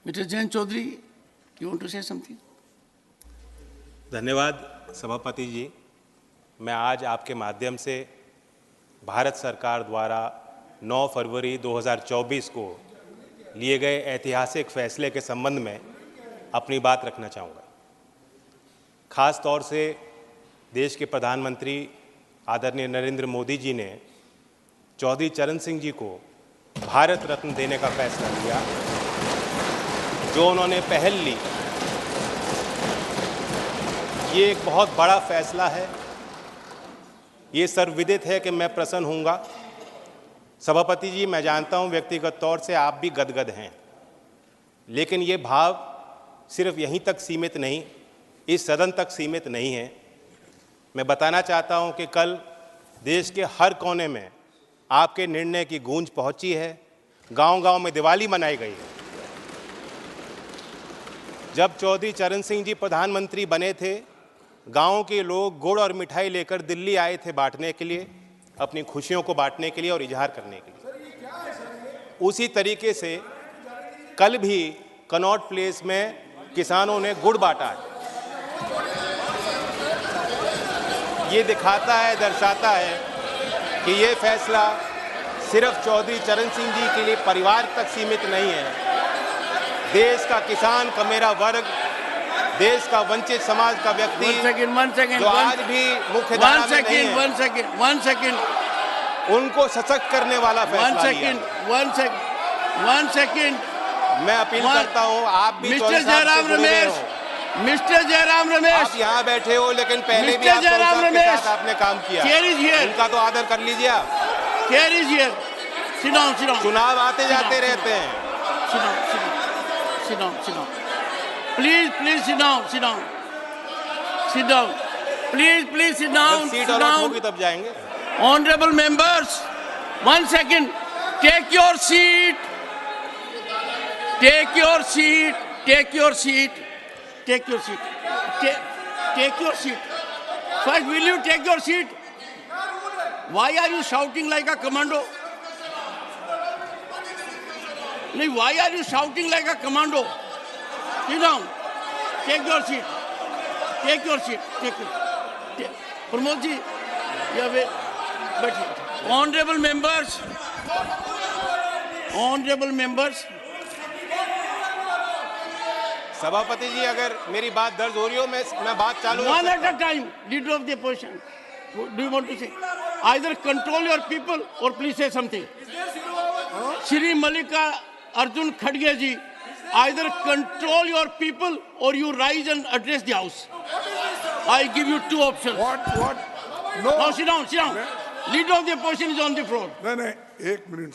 Mr. Jayant Chaudhary, you want to say something? धन्यवाद सभापति जी। मैं आज आपके माध्यम से भारत सरकार द्वारा 9 फरवरी 2024 को लिए गए ऐतिहासिक फैसले के संबंध में अपनी बात रखना चाहूँगा। ख़ास तौर से देश के प्रधानमंत्री आदरणीय नरेंद्र मोदी जी ने चौधरी चरण सिंह जी को भारत रत्न देने का फैसला लिया, जो उन्होंने पहल ली। ये एक बहुत बड़ा फैसला है। ये सर्वविदित है कि मैं प्रसन्न हूँगा। सभापति जी, मैं जानता हूँ व्यक्तिगत तौर से आप भी गदगद हैं, लेकिन ये भाव सिर्फ यहीं तक सीमित नहीं, इस सदन तक सीमित नहीं है। मैं बताना चाहता हूँ कि कल देश के हर कोने में आपके निर्णय की गूंज पहुँची है। गांव-गांव में दिवाली मनाई गई है। जब चौधरी चरण सिंह जी प्रधानमंत्री बने थे, गाँव के लोग गुड़ और मिठाई लेकर दिल्ली आए थे बांटने के लिए, अपनी खुशियों को बांटने के लिए और इजहार करने के लिए। उसी तरीके से कल भी कनॉट प्लेस में किसानों ने गुड़ बांटा है। ये दिखाता है, दर्शाता है कि ये फैसला सिर्फ चौधरी चरण सिंह जी के लिए परिवार तक सीमित नहीं है। देश का किसान का मेरा वर्ग, देश का वंचित समाज का व्यक्ति जो आज भी मुख्य धारा में नहीं है, one second, उनको सशक्त करने वाला फैसला लिया। one second. मैं अपील करता हूँ, आप भी Mr. Jairam Ramesh, आप यहाँ बैठे हो, लेकिन पहले भी आप चौधरी के साथ आपने काम किया। उनका तो आदर कर लीजिए आप। Chair is here. Sit down. चुनाव आते जाते रहते हैं। Sit down. Please sit down. Please sit down. Seat allot होगी तब जाएंगे। Honorable members, 1 second. Take your seat. Take your seat. First, will you take your seat? Why are you shouting like a commando? Why are you shouting like a commando? Sit down. Take your seat. Pramod ji, you have a... Honorable members. सभापति जी, अगर मेरी बात दर्ज हो रही हो, मैं बात चालू One at a time, leader of the opposition. Do you want to say? Either control your people or please say something. Shri Mallika Arjun Khadge ji, either control your people or you rise and address the house. I give you two options. What? No. Now sit down. Leader of the opposition is on the floor. नहीं, 1 minute.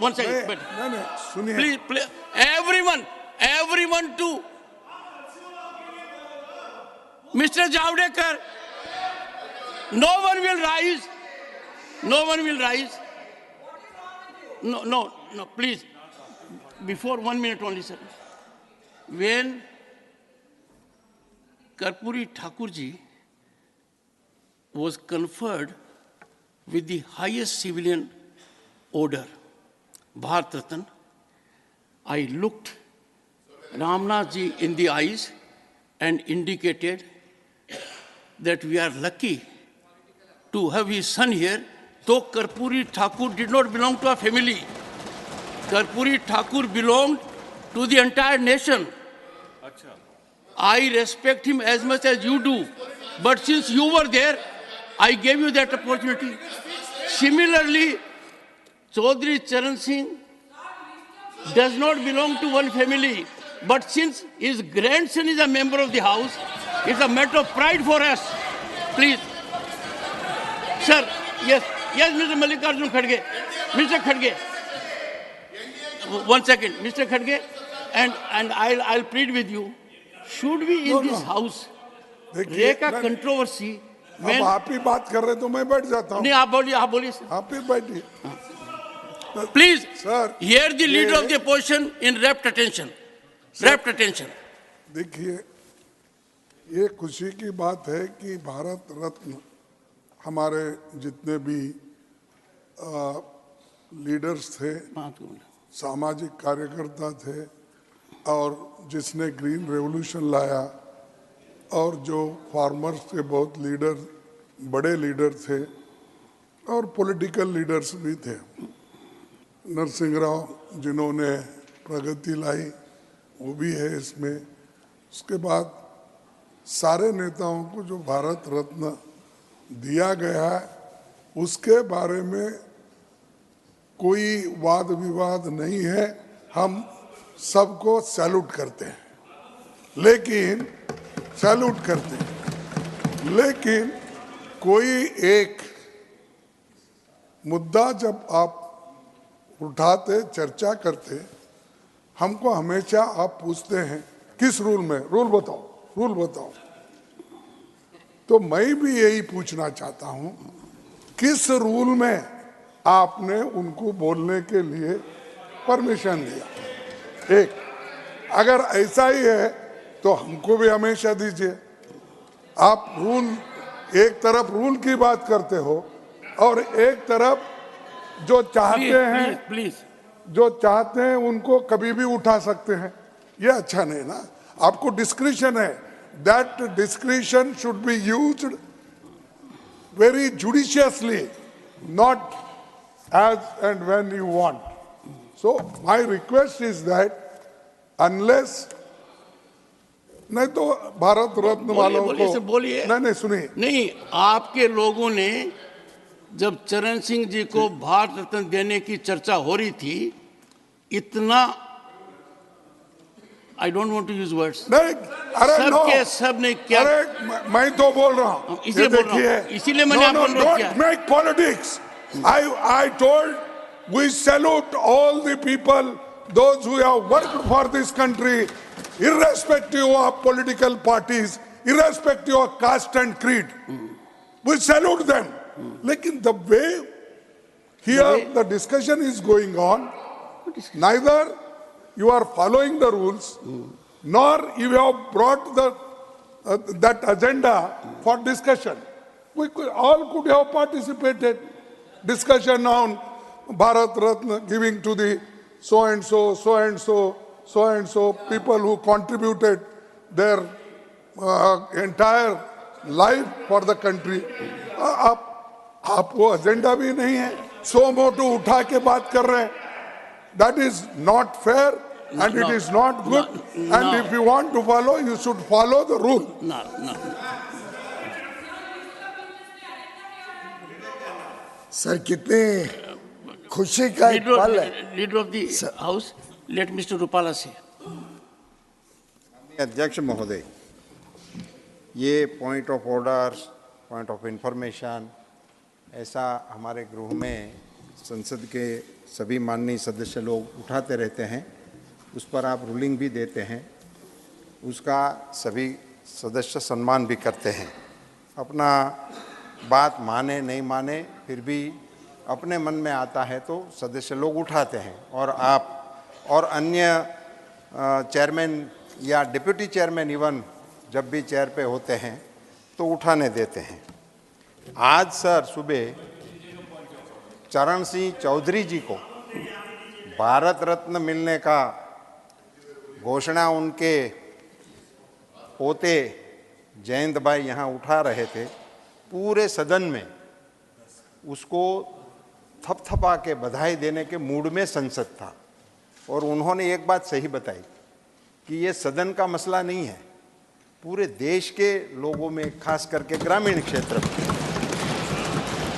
1 second. नहीं, सुनिए। Please, everyone to Mr. Javadekar. No one will rise. No, please. Before 1 minute only, sir. When Karpuri Thakurji was conferred with the highest civilian order, Bharat Ratna, I looked Ramnath ji in the eyes and indicated that we are lucky to have his son here, though Karpuri Thakur did not belong to a family. Karpuri Thakur belonged to the entire nation. I respect him as much as you do, but since you were there, I gave you that opportunity. Similarly, Chaudhry Charan Singh does not belong to one family, but since his grandson is a member of the house, it's a matter of pride for us. Please. Sir, yes, Mr. Mallikarjun Khadge. Mr. Khadge. 1 second, Mr. Khadge, and I'll plead with you. Should we in this house make a controversy? अब आप ही बात कर रहे तो मैं बैठ जाता हूँ। नहीं, आप बोलिए सर। आप ही बैठिए। Please, sir, hear the leader of the opposition in rapt attention. देखिए, ये खुशी की बात है कि भारत रत्न हमारे जितने भी लीडर्स थे, सामाजिक कार्यकर्ता थे, और जिसने ग्रीन रेवोल्यूशन लाया और जो फार्मर्स के बहुत लीडर, बड़े लीडर थे और पॉलिटिकल लीडर्स भी थे। नरसिंह राव जिन्होंने प्रगति लाई वो भी है इसमें। उसके बाद सारे नेताओं को जो भारत रत्न दिया गया है उसके बारे में कोई वाद विवाद नहीं है, हम सबको सैल्यूट करते हैं, लेकिन सैल्यूट करते हैं, लेकिन कोई एक मुद्दा जब आप उठाते, चर्चा करते, हमको हमेशा आप पूछते हैं किस रूल में, रूल बताओ, रूल बताओ। तो मैं भी यही पूछना चाहता हूं, किस रूल में आपने उनको बोलने के लिए परमिशन दिया? एक, अगर ऐसा ही है तो हमको भी हमेशा दीजिए। आप रूल, एक तरफ रूल की बात करते हो और एक तरफ जो चाहते हैं, प्लीज जो चाहते हैं उनको कभी भी उठा सकते हैं। ये अच्छा नहीं ना। आपको डिस्क्रिशन है, that discretion should be used very judiciously, not as and when you want. So my request is that unless, नहीं तो भारत रत्न वालों को बोलिए, नहीं सुनिए, नहीं, आपके लोगों ने जब चरण सिंह जी को भारत रत्न देने की चर्चा हो रही थी, इतना, I don't want to use words, नहीं, अरे सब के सब ने क्या, अरे मैं तो बोल रहा हूँ, इसीलिए बोल रहा हूँ, इसीलिए मैंने आपको अनुरोध किया। Don't make politics. I told we salute all the people, those who have worked for this country, irrespective of political parties, irrespective of caste and creed. We salute them. Lekin the way here the discussion is going on, neither you are following the rules, nor you have brought that agenda for discussion. We all could have participated. Discussion on Bharat Ratna giving to the so and so, so and so, so and so people who contributed their entire life for the country. आप वो agenda भी नहीं है, सो मोटो उठा के बात कर रहे हैं. That is not fair and it is not good. And if you want to follow, you should follow the rule. No. Sir कितने खुशी का एक पल है. Leader of the house, let mister Rupala से. अध्यक्ष महोदय, ये point of order, point of information ऐसा हमारे गृह में संसद के सभी माननीय सदस्य लोग उठाते रहते हैं, उस पर आप रूलिंग भी देते हैं, उसका सभी सदस्य सम्मान भी करते हैं. अपना बात माने नहीं माने फिर भी अपने मन में आता है तो सदस्य लोग उठाते हैं, और आप और अन्य चेयरमैन या डिप्यूटी चेयरमैन इवन जब भी चेयर पे होते हैं तो उठाने देते हैं. आज सर सुबह चरण सिंह चौधरी जी को भारत रत्न मिलने का घोषणा उनके पोते जयंत भाई यहाँ उठा रहे थे. पूरे सदन में उसको थपथपा के बधाई देने के मूड में संसद था, और उन्होंने एक बात सही बताई कि ये सदन का मसला नहीं है, पूरे देश के लोगों में, खास करके ग्रामीण क्षेत्र में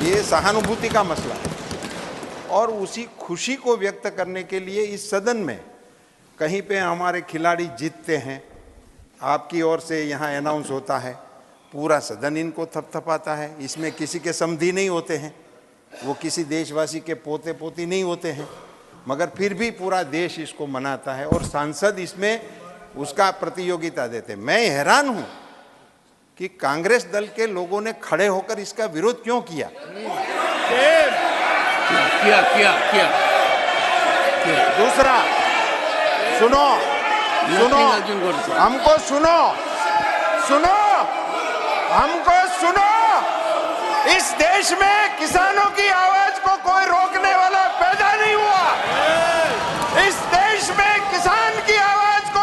ये सहानुभूति का मसला है. और उसी खुशी को व्यक्त करने के लिए इस सदन में कहीं पे हमारे खिलाड़ी जीतते हैं, आपकी ओर से यहाँ अनाउंस होता है, पूरा सदन इनको थपथपाता है. इसमें किसी के समधी नहीं होते हैं, वो किसी देशवासी के पोते पोती नहीं होते हैं, मगर फिर भी पूरा देश इसको मनाता है और सांसद इसमें उसका प्रतियोगिता देते. मैं हैरान हूँ कि कांग्रेस दल के लोगों ने खड़े होकर इसका विरोध क्यों किया. दूसरा, सुनो, हमको सुनो, इस देश में किसानों की आवाज को कोई रोकने वाला पैदा नहीं हुआ. इस देश में किसान की आवाज को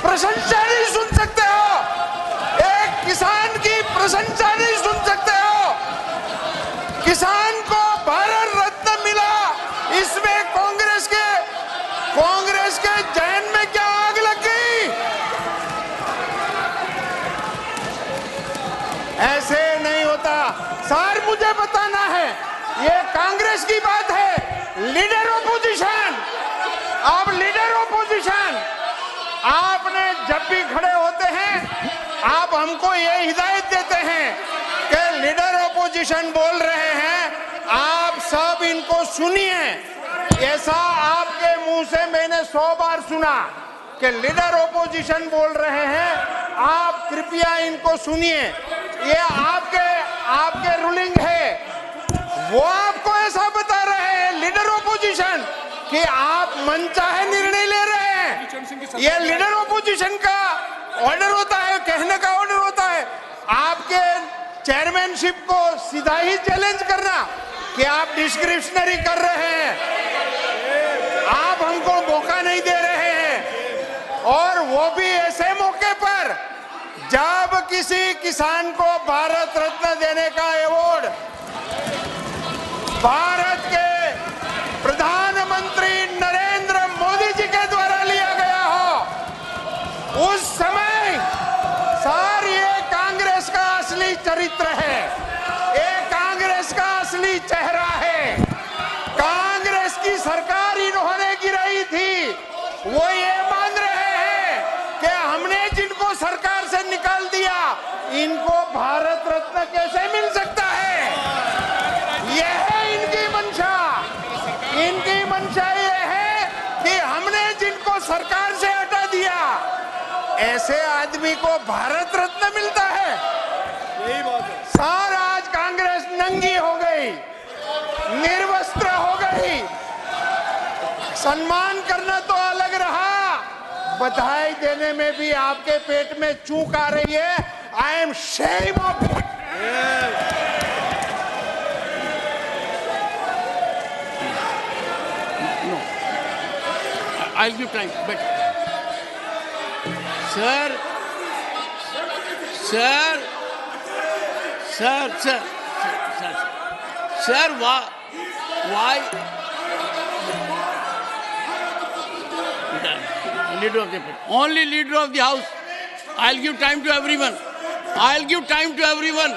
प्रशंसा नहीं सुन सकते हो, एक किसान की प्रशंसा नहीं सुन सकते हो। किसान को भारत रत्न मिला, इसमें कांग्रेस के जहन में क्या आग लग गई? ऐसे नहीं होता सर, मुझे बताना है, ये कांग्रेस की बात है। लीडर ऑपोजिशन, आप लीडर ऑपोजिशन, आपने जब भी खड़े होते हैं आप हमको ये हिदायत देते हैं कि लीडर ऑपोजिशन बोल रहे हैं, आप सब इनको सुनिए। ऐसा आपके मुंह से मैंने 100 बार सुना कि लीडर ऑपोजिशन बोल रहे हैं, आप कृपया इनको सुनिए। ये आपके रूलिंग है, वो आपको ऐसा बता रहे हैं लीडर ऑपोजिशन कि आप मनचाहे निर्णय ले रहे हैं। ये लीडर ऑपोजिशन का ऑर्डर होता है, कहने का ऑर्डर होता है। आपके चेयरमैनशिप को सीधा ही चैलेंज करना कि आप डिस्क्रिप्शनरी कर रहे हैं, आप हमको मौका नहीं दे रहे हैं, और वो भी ऐसे मौके पर जब किसी किसान को भारत रत्न देने का अवार्ड भारत के प्रधानमंत्री नरेंद्र मोदी जी के द्वारा लिया गया हो, उस समय सर ये कांग्रेस का असली चरित्र है, ये कांग्रेस का असली चेहरा है। कांग्रेस की सरकार इन्होंने गिराई थी, वो ये मान रहे हैं कि हमने जिनको सरकार से निकाल दिया, इनको भारत रत्न कैसे मिल सकता है? यह है इनकी मंशा। इनकी मंशा ये है कि हमने जिनको सरकार से हटा दिया, ऐसे आदमी को भारत रत्न मिलता है। यही बात है सर, आज कांग्रेस नंगी हो गई, निर्वस्त्र हो गई। सम्मान करना तो अलग रहा, बधाई देने में भी आपके पेट में चूक आ रही है। I am shame of it. I'll give time, but sir, why? Leader of the party, only leader of the house. I'll give time to everyone. I'll give time to everyone.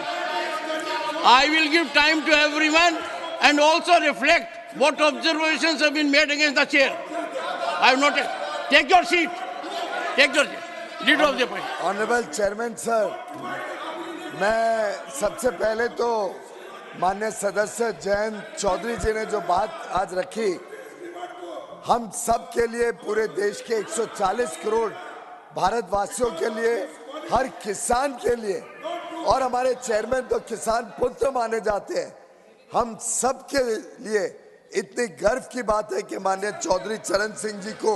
I will give time to everyone and also reflect what observations have been made against the chair. I have noted. Take your seat. Take your seat. Leader of the party. Honourable chairman sir, मैं सबसे पहले तो माननीय सदस्य जयंत चौधरी जी ने जो बात आज रखी, हम सब के लिए, पूरे देश के 140 करोड़ भारतवासियों के लिए, हर किसान के लिए, और हमारे चेयरमैन तो किसान पुत्र माने जाते हैं, हम सब के लिए इतनी गर्व की बात है कि माननीय चौधरी चरण सिंह जी को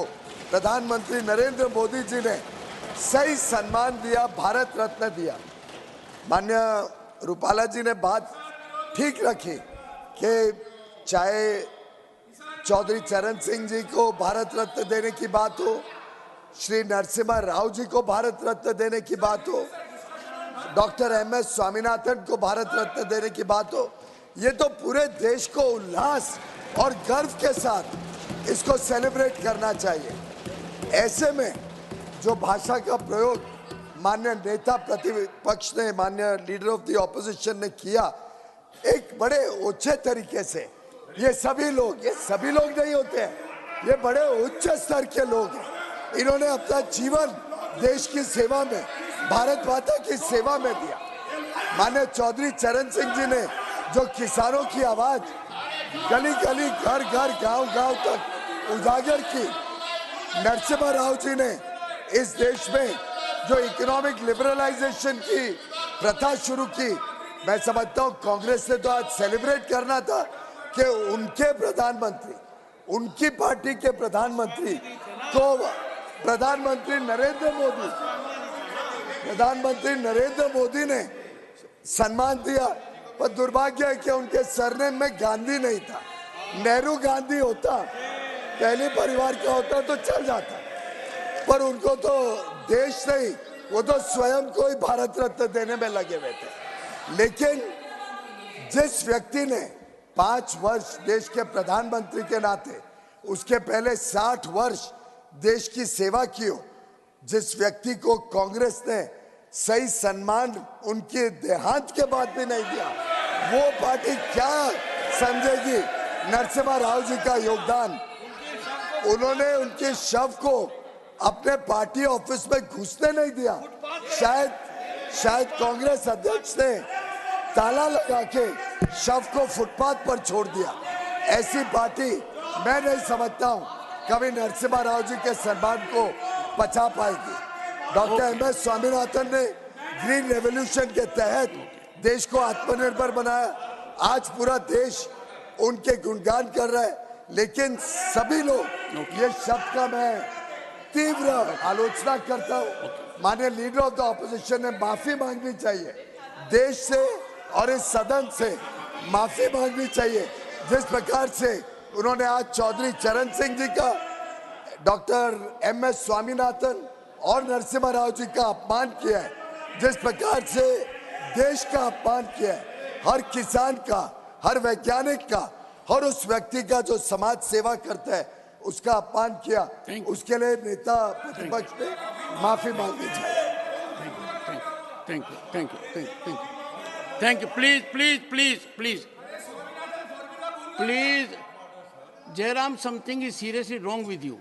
प्रधानमंत्री नरेंद्र मोदी जी ने सही सम्मान दिया, भारत रत्न दिया। माननीय रूपाला जी ने बात ठीक रखी कि चाहे चौधरी चरण सिंह जी को भारत रत्न देने की बात हो, श्री नरसिम्हा राव जी को भारत रत्न देने की बात हो, डॉक्टर MS स्वामीनाथन को भारत रत्न देने की बात हो, ये तो पूरे देश को उल्लास और गर्व के साथ इसको सेलिब्रेट करना चाहिए। ऐसे में जो भाषा का प्रयोग माननीय नेता प्रतिपक्ष ने, माननीय लीडर ऑफ द ऑपोजिशन ने किया, एक बड़े ऊंचे तरीके से, ये सभी लोग नहीं होते हैं, ये बड़े उच्च स्तर के लोग हैं। इन्होंने अपना जीवन देश की सेवा में, भारत माता की सेवा में दिया। माननीय चौधरी चरण सिंह जी ने जो किसानों की आवाज गली गली, घर घर, गांव गांव तक उजागर की, नरसिम्हा राव जी ने इस देश में जो इकोनॉमिक लिबरलाइजेशन की प्रथा शुरू की, मैं समझता हूँ कांग्रेस ने तो आज सेलिब्रेट करना था कि उनके प्रधानमंत्री, उनकी पार्टी के प्रधानमंत्री को प्रधानमंत्री नरेंद्र मोदी ने सम्मान दिया। पर दुर्भाग्य है कि उनके सरनेम में गांधी नहीं था। नेहरू गांधी होता, पहले परिवार का होता तो चल जाता। पर उनको तो देश नहीं, वो तो स्वयं को ही भारत रत्न देने में लगे हुए थे। लेकिन जिस व्यक्ति ने 5 वर्ष देश के प्रधानमंत्री के नाते, उसके पहले 60 वर्ष देश की सेवा की हो, जिस व्यक्ति को कांग्रेस ने सही सम्मान उनके देहांत के बाद भी नहीं दिया, वो पार्टी क्या समझेगी नरसिम्हा राव जी का योगदान? उन्होंने उनके शव को अपने पार्टी ऑफिस में घुसने नहीं दिया। शायद कांग्रेस अध्यक्ष ने ताला लगा के शव को फुटपाथ पर छोड़ दिया। ऐसी पार्टी मैं नहीं समझता हूं कभी नरसिम्हा राव जी के सम्मान को पचा पाएगी। Doctor MS. स्वामीनाथन ने ग्रीन रेवोल्यूशन के तहत देश को आत्मनिर्भर बनाया। आज पूरा देश उनके गुणगान कर रहा है, लेकिन सभी लोग ये शब्द का मैं तीव्र आलोचना करता हूँ। माननीय लीडर ऑफ द ऑपोजिशन ने माफी मांगनी चाहिए, देश से और इस सदन से माफी मांगनी चाहिए। जिस प्रकार से उन्होंने आज चौधरी चरण सिंह जी का, डॉक्टर एम.एस. स्वामीनाथन और नरसिम्हा राव जी का अपमान किया है, जिस प्रकार से देश का अपमान किया है, हर किसान का, हर वैज्ञानिक का, हर उस व्यक्ति का जो समाज सेवा करता है, उसका अपमान किया, उसके लिए नेता प्रतिपक्ष ने माफी मांगनी चाहिए। Thank you. Please Jairam, something is seriously wrong with you.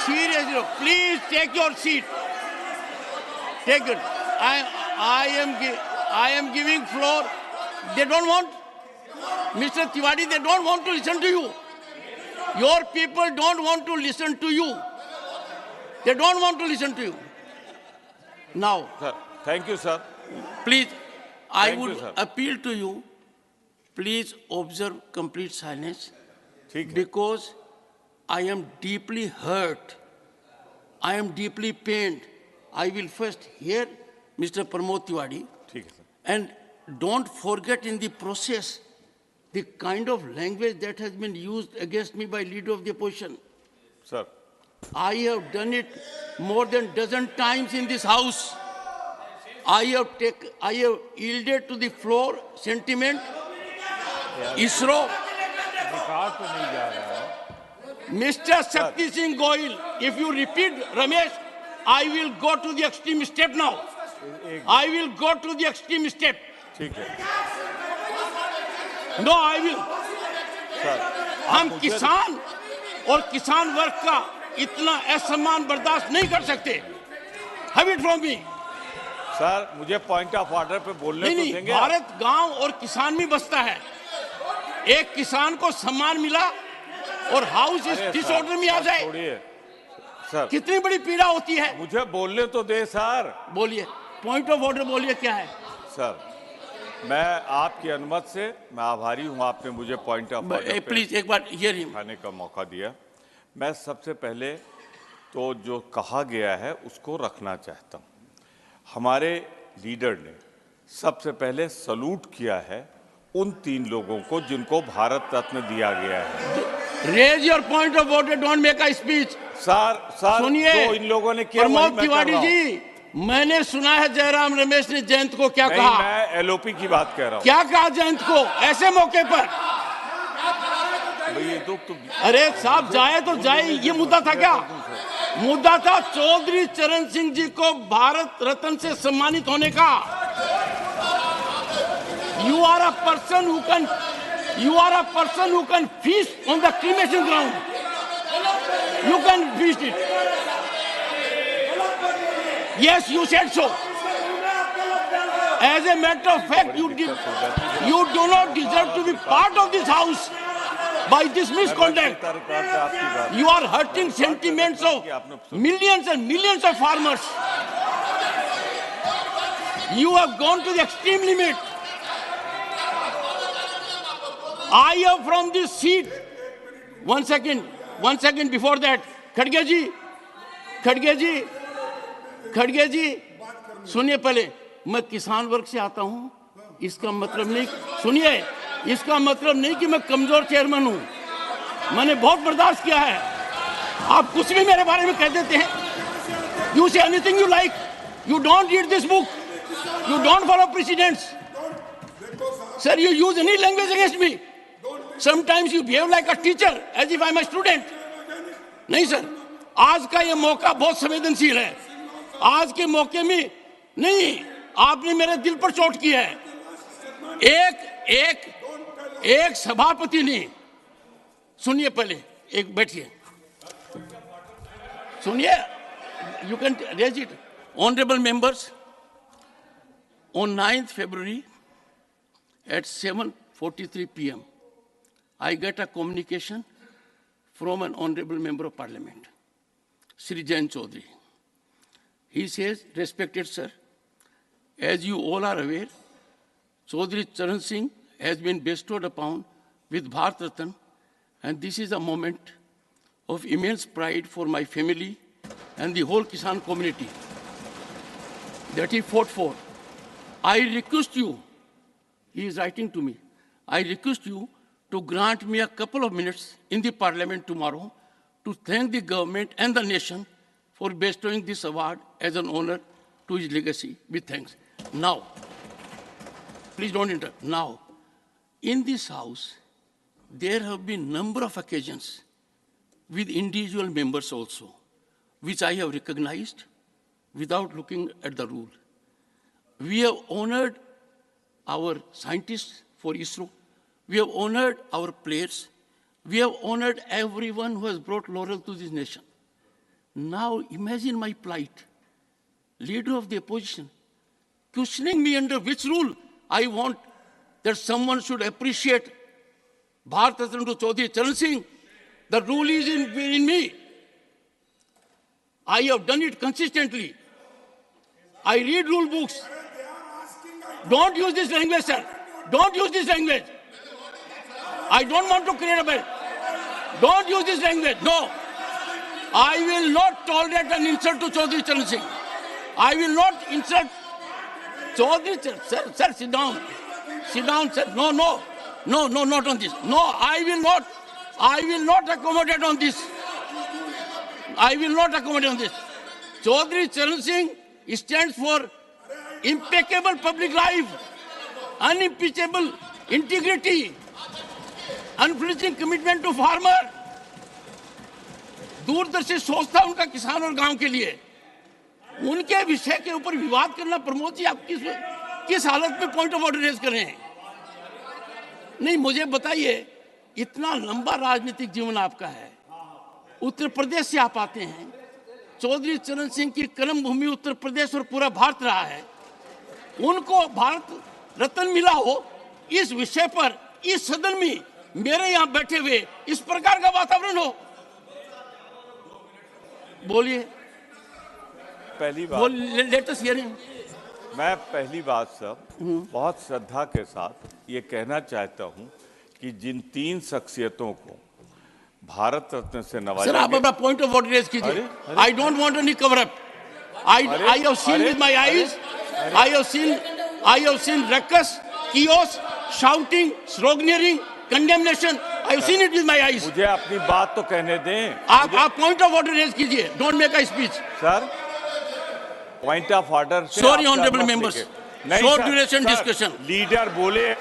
Seriously wrong. Please take your seat. Take it. I am giving floor. They don't want, Mr. Tiwari, they don't want to listen to you. Your people don't want to listen to you. They don't want to listen to you. Now, sir, thank you, sir. Please, I Thank would you, sir. appeal to you, please observe complete silence. ठीक है। Because I am deeply hurt. I am deeply pained. I will first hear Mr. Pramod Tiwari. ठीक है, sir. And don't forget in the process the kind of language that has been used against me by leader of the opposition. Sir. I have done it more than dozen times in this house. I have yielded to the floor sentiment. ISRO. Mr. Shakti Singh Goyal, if you repeat Ramesh, I will go to the extreme step now. I will go to the extreme step. ठीक है। No, I will. Sir, हम किसान और किसान वर्ग का इतना असम्मान बर्दाश्त नहीं कर सकते। Have it from me. Sir, मुझे पॉइंट ऑफ ऑर्डर पे बोलने तो देंगे? भारत गांव और किसान में बसता है। एक किसान को सम्मान मिला और हाउस इस डिसऑर्डर में आ जाए, सर, कितनी बड़ी पीड़ा होती है। मुझे बोलने तो दे सर। बोलिए, पॉइंट ऑफ ऑर्डर बोलिए, क्या है? सर, मैं आपकी अनुमति से मैं आभारी हूं, आपने मुझे पॉइंट ऑफ ऑर्डर प्लीज एक बार हियर हिम खाने का मौका दिया। मैं सबसे पहले तो जो कहा गया है उसको रखना चाहता हूं। हमारे लीडर ने सबसे पहले सलूट किया है उन 3 लोगों को जिनको भारत रत्न दिया गया है। Raise your point of order, don't make a speech. Sir सुनिए, जो इन लोगों ने किया, प्रमोद तिवारी जी, मैंने सुना है जयराम रमेश ने जयंत को क्या कहा। मैं एलओपी की बात कह रहा हूं। क्या कहा जयंत को ऐसे मौके पर? ये तो अरे साहब, जाए तो जाए, ये मुद्दा था क्या? मुद्दा था चौधरी चरण सिंह जी को भारत रत्न से सम्मानित होने का। You are a person who can feast on the cremation ground. You can feast it. Yes, you said so. As a matter of fact, you do not deserve to be part of this house by this misconduct. You are hurting sentiments of millions and millions of farmers. You have gone to the extreme limit. I have from this seat. One second before that, खड़गे जी, सुनिए पहले, मैं किसान वर्ग से आता हूं, इसका मतलब नहीं, सुनिए, इसका मतलब नहीं कि मैं कमजोर चेयरमैन हूं। मैंने बहुत बर्दाश्त किया है। आप कुछ भी मेरे बारे में कह देते हैं। You say anything you like, you don't read this book, you don't follow presidents. Sir, you use any language against me. Sometimes you behave like a teacher as if I am a student. नहीं sir, आज का ये मौका बहुत संवेदनशील है। आज के मौके में नहीं, आपने मेरे दिल पर चोट की है। एक सभापति ने, सुनिए पहले, एक बैठिए, सुनिए, you can raise it. Honorable members, on 9th February at 7:43 p.m., I get a communication from an honorable member of parliament, Shri Jain Chaudhary. He says, respected sir, as you all are aware, Chaudhary Charan Singh has been bestowed upon with Bharat Ratna, and this is a moment of immense pride for my family and the whole Kisan community that he fought for. I request you, he is writing to me, I request you to grant me a couple of minutes in the parliament tomorrow to thank the government and the nation for bestowing this award as an honor to his legacy. With thanks. Now, please don't interrupt. Now, in this house, there have been number of occasions with individual members also, which I have recognized without looking at the rule. We have honored our scientists for ISRO. We have honored our players. We have honored everyone who has brought laurel to this nation. Now imagine my plight, leader of the opposition, questioning me under which rule I want that someone should appreciate Bharat Ratna to Chaudhary Charan Singh. The rule is in me. I have done it consistently. I read rule books. Don't use this language, sir. Don't use this language. I don't want to create a bed. Don't use this language. No. I will not tolerate an insult to Chaudhary Charan Singh. I will not insult Chaudhary Charan Singh. Sir, sit down. Sit down, sir. No, not on this. No, I will not accommodate on this. I will not accommodate on this. Chaudhary Charan Singh stands for impeccable public life, unimpeachable integrity, unflinching commitment to farmer. दूरदर्शी सोच था उनका किसान और गांव के लिए। उनके विषय के ऊपर विवाद करना, प्रमोद जी, आप किस हालत में पॉइंट ऑफ ऑर्डर रेज कर रहे हैं? नहीं, मुझे बताइए, इतना लंबा राजनीतिक जीवन आपका है, उत्तर प्रदेश से आप आते हैं, चौधरी चरण सिंह की कर्म भूमि उत्तर प्रदेश और पूरा भारत रहा है, उनको भारत रत्न मिला हो, इस विषय पर इस सदन में मेरे यहां बैठे हुए इस प्रकार का वातावरण हो? बोलिए। पहली बात, लेटेस्ट हियरिंग, मैं पहली बात सब बहुत श्रद्धा के साथ ये कहना चाहता हूं कि जिन 3 शख्सियतों को भारत रत्न से नवाजा, सर आप अपना पॉइंट ऑफ ऑर्डर रेज कीजिए। आई don't want any cover up. I have seen with my eyes. I have seen ruckus, chaos, shouting, sloganeering, condemnation. I have seen it with my eyes. मुझे अपनी बात तो कहने दें। आप पॉइंट ऑफ ऑर्डर रेज कीजिए। Don't make a speech. Sir, point of order. Sorry honourable members, short duration discussion. Leader बोले।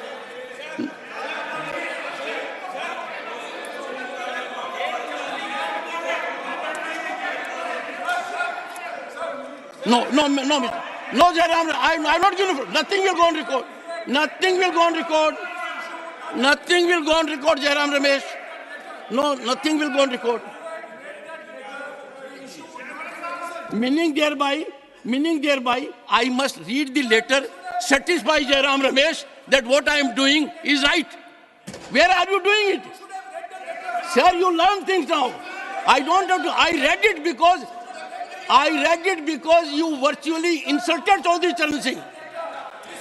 No, Jairam, I'm not going to, nothing will go on record. Nothing will go on record. Nothing will go on record, Jairam Ramesh. No, nothing will go on record. Meaning thereby, I must read the letter, satisfy Jairam Ramesh that what I am doing is right. Where are you doing it? Sir, you learn things now. I don't have to, I read it because you virtually insulted Chaudhary Charan Singh.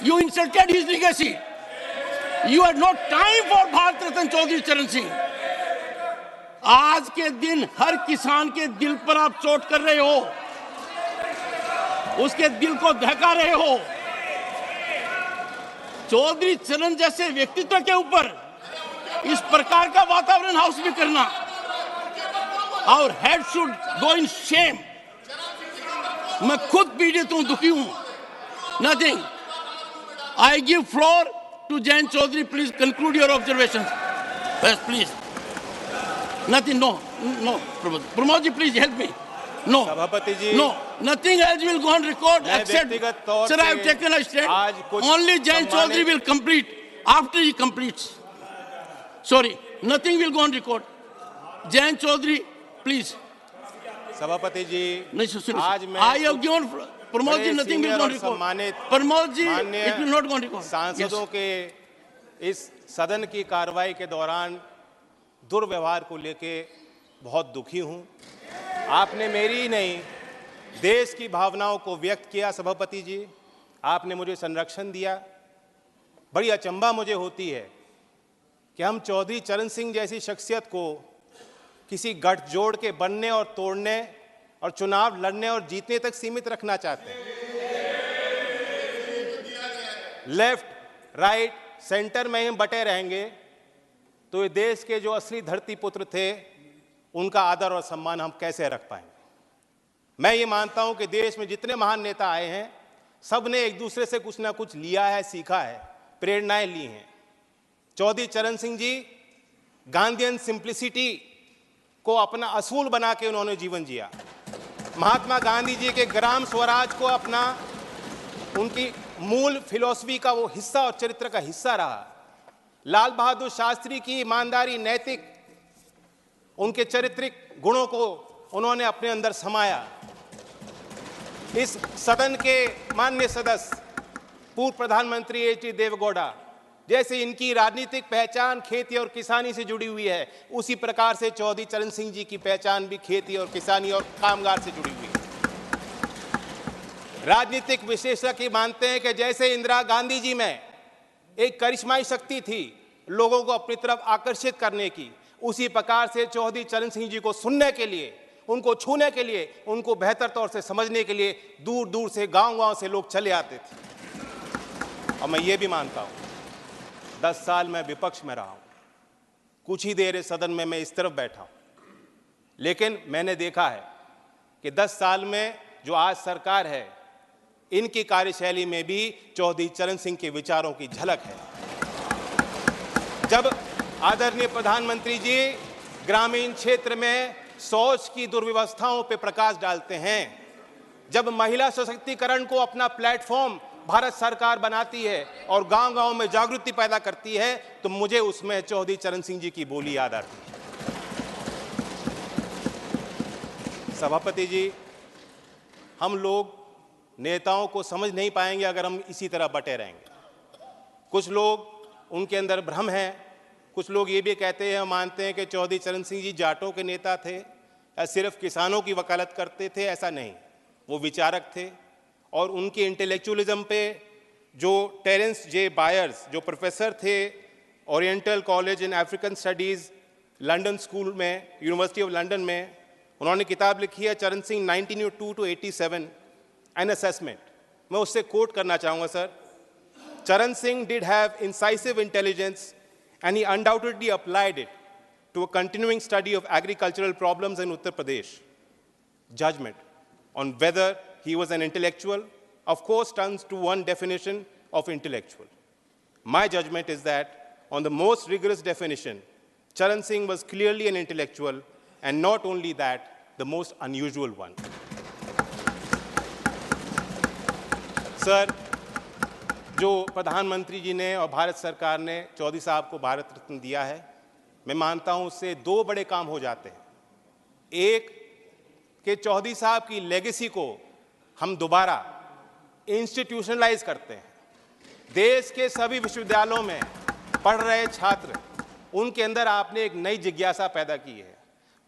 You insulted his legacy. You had no time for Bharat Ratna Chaudhary Charan Singh. आज के दिन हर किसान के दिल पर आप चोट कर रहे हो, उसके दिल को दहका रहे हो। चौधरी चरण जैसे व्यक्तित्व के ऊपर इस प्रकार का वातावरण हाउस में करना, Our head should go in shame. मैं खुद पीड़ित हूं, दुखी हूं. Nothing. I give floor to Jayant Chaudhary. Please conclude your observations. Yes, please. Nothing. No. Pramod ji, please help me. No. सभापति जी, No. Nothing else will go on record मैं except. व्यक्तिगत तौर Sir, I have से taken a stand. आज कुछ Only Jayant Chaudhary will complete after he completes. Sorry. Nothing will go on record. Jayant Chaudhary, please. सभापति जी, नहीं सुनिए. आज मैं I have given Pramod ji, बड़े nothing will senior go on और record. सम्मानित Pramod ji, माननीय it will not go on record. सांसदों Yes. के इस सदन की कार्रवाई के दौरान दुर्व्यवहार को लेके बहुत दुखी हूं. आपने मेरी ही नहीं, देश की भावनाओं को व्यक्त किया. सभापति जी, आपने मुझे संरक्षण दिया. बड़ी अचंभा मुझे होती है कि हम चौधरी चरण सिंह जैसी शख्सियत को किसी गठजोड़ के बनने और तोड़ने और चुनाव लड़ने और जीतने तक सीमित रखना चाहते हैं. लेफ्ट, राइट, सेंटर में हम बटे रहेंगे तो ये देश के जो असली धरती पुत्र थे उनका आदर और सम्मान हम कैसे रख पाएंगे. मैं ये मानता हूं कि देश में जितने महान नेता आए हैं सब ने एक दूसरे से कुछ ना कुछ लिया है, सीखा है, प्रेरणाएं ली हैं. चौधरी चरण सिंह जी गांधीयन सिंप्लिसिटी को अपना असूल बना के उन्होंने जीवन जिया. महात्मा गांधी जी के ग्राम स्वराज को अपना, उनकी मूल फिलॉसफी का वो हिस्सा और चरित्र का हिस्सा रहा. लाल बहादुर शास्त्री की ईमानदारी, नैतिक, उनके चारित्रिक गुणों को उन्होंने अपने अंदर समाया. इस सदन के माननीय सदस्य पूर्व प्रधानमंत्री एच.डी. देवेगौड़ा, जैसे इनकी राजनीतिक पहचान खेती और किसानी से जुड़ी हुई है, उसी प्रकार से चौधरी चरण सिंह जी की पहचान भी खेती और किसानी और कामगार से जुड़ी हुई है. राजनीतिक विशेषज्ञ मानते हैं कि जैसे इंदिरा गांधी जी में एक करिश्माई शक्ति थी लोगों को अपनी तरफ आकर्षित करने की, उसी प्रकार से चौधरी चरण सिंह जी को सुनने के लिए, उनको छूने के लिए, उनको बेहतर तौर से समझने के लिए दूर दूर से, गांव-गांव से लोग चले आते थे. और मैं ये भी मानता हूं 10 साल मैं विपक्ष में रहा हूं, कुछ ही देर इस सदन में मैं इस तरफ बैठा हूं, लेकिन मैंने देखा है कि 10 साल में जो आज सरकार है इनकी कार्यशैली में भी चौधरी चरण सिंह के विचारों की झलक है. जब आदरणीय प्रधानमंत्री जी ग्रामीण क्षेत्र में शौच की दुर्व्यवस्थाओं पर प्रकाश डालते हैं, जब महिला सशक्तिकरण को अपना प्लेटफॉर्म भारत सरकार बनाती है और गांव-गांव में जागृति पैदा करती है, तो मुझे उसमें चौधरी चरण सिंह जी की बोली याद आती है. सभापति जी, हम लोग नेताओं को समझ नहीं पाएंगे अगर हम इसी तरह बटे रहेंगे. कुछ लोग उनके अंदर भ्रम है, कुछ लोग ये भी कहते हैं, मानते हैं कि चौधरी चरण सिंह जी जाटों के नेता थे या सिर्फ किसानों की वकालत करते थे. ऐसा नहीं, वो विचारक थे और उनके इंटेलेक्चुअलिज्म पे जो टेरेंस जे बायर्स, जो प्रोफेसर थे oriental college in African studies London school में, यूनिवर्सिटी ऑफ लंदन में, उन्होंने किताब लिखी है चरण सिंह 1902 to 87 एन असेसमेंट. मैं उससे कोट करना चाहूँगा सर. चरण Singh did have incisive intelligence and he undoubtedly applied it to a continuing study of agricultural problems in Uttar Pradesh. Judgment on whether he was an intellectual, of course, turns to one definition of intellectual. My judgment is that on the most rigorous definition, Charan Singh was clearly an intellectual, and not only that, the most unusual one. Sir, जो प्रधानमंत्री जी ने और भारत सरकार ने चौधरी साहब को भारत रत्न दिया है, मैं मानता हूं उससे 2 बड़े काम हो जाते हैं. एक कि चौधरी साहब की लेगेसी को हम दोबारा इंस्टीट्यूशनलाइज करते हैं. देश के सभी विश्वविद्यालयों में पढ़ रहे छात्र, उनके अंदर आपने एक नई जिज्ञासा पैदा की है.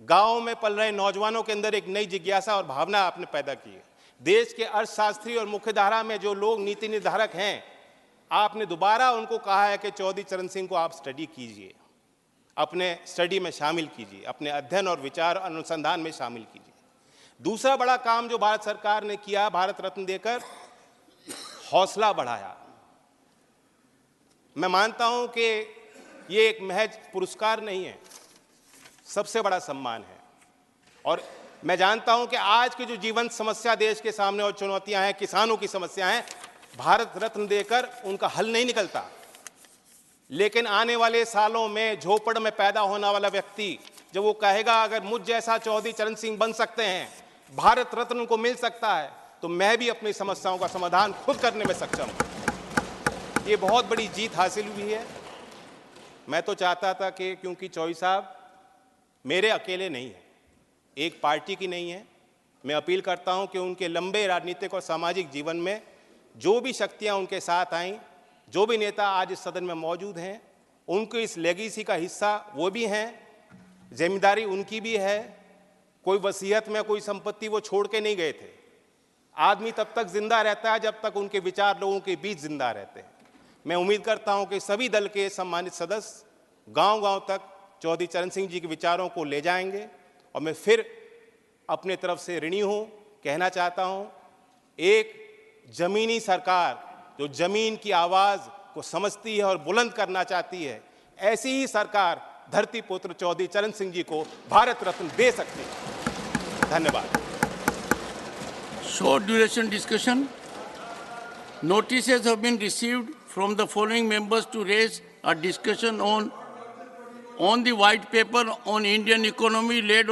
गाँव में पल रहे नौजवानों के अंदर एक नई जिज्ञासा और भावना आपने पैदा की है. देश के अर्थशास्त्री और मुख्यधारा में जो लोग नीति निर्धारक हैं, आपने दोबारा उनको कहा है कि चौधरी चरण सिंह को आप स्टडी कीजिए, अपने स्टडी में शामिल कीजिए, अपने अध्ययन और विचार अनुसंधान में शामिल कीजिए. दूसरा बड़ा काम जो भारत सरकार ने किया, भारत रत्न देकर हौसला बढ़ाया. मैं मानता हूं कि ये एक महज पुरस्कार नहीं है, सबसे बड़ा सम्मान है. और मैं जानता हूं कि आज की जो जीवंत समस्या देश के सामने और चुनौतियां हैं, किसानों की समस्या हैं, भारत रत्न देकर उनका हल नहीं निकलता। लेकिन आने वाले सालों में झोपड़ में पैदा होने वाला व्यक्ति जब वो कहेगा अगर मुझ जैसा चौधरी चरण सिंह बन सकते हैं, भारत रत्न उनको मिल सकता है, तो मैं भी अपनी समस्याओं का समाधान खुद करने में सक्षम हूं। ये बहुत बड़ी जीत हासिल हुई है। मैं तो चाहता था कि क्योंकि चौधरी साहब मेरे अकेले नहीं है, एक पार्टी की नहीं है, मैं अपील करता हूं कि उनके लंबे राजनीतिक और सामाजिक जीवन में जो भी शक्तियां उनके साथ आईं, जो भी नेता आज इस सदन में मौजूद हैं, उनके इस लेगेसी का हिस्सा वो भी हैं, जिम्मेदारी उनकी भी है। कोई वसीयत में कोई संपत्ति वो छोड़ के नहीं गए थे। आदमी तब तक जिंदा रहता है जब तक उनके विचार लोगों के बीच जिंदा रहते हैं। मैं उम्मीद करता हूं कि सभी दल के सम्मानित सदस्य गांव-गांव तक चौधरी चरण सिंह जी के विचारों को ले जाएंगे। और मैं फिर अपने तरफ से ऋणी हूं, कहना चाहता हूं, एक जमीनी सरकार जो जमीन की आवाज को समझती है और बुलंद करना चाहती है, ऐसी ही सरकार धरती पुत्र चौधरी चरण सिंह जी को भारत रत्न दे सकती है। धन्यवाद। Short duration discussion. Notices have been received from the following members to raise a discussion on the white paper on Indian economy led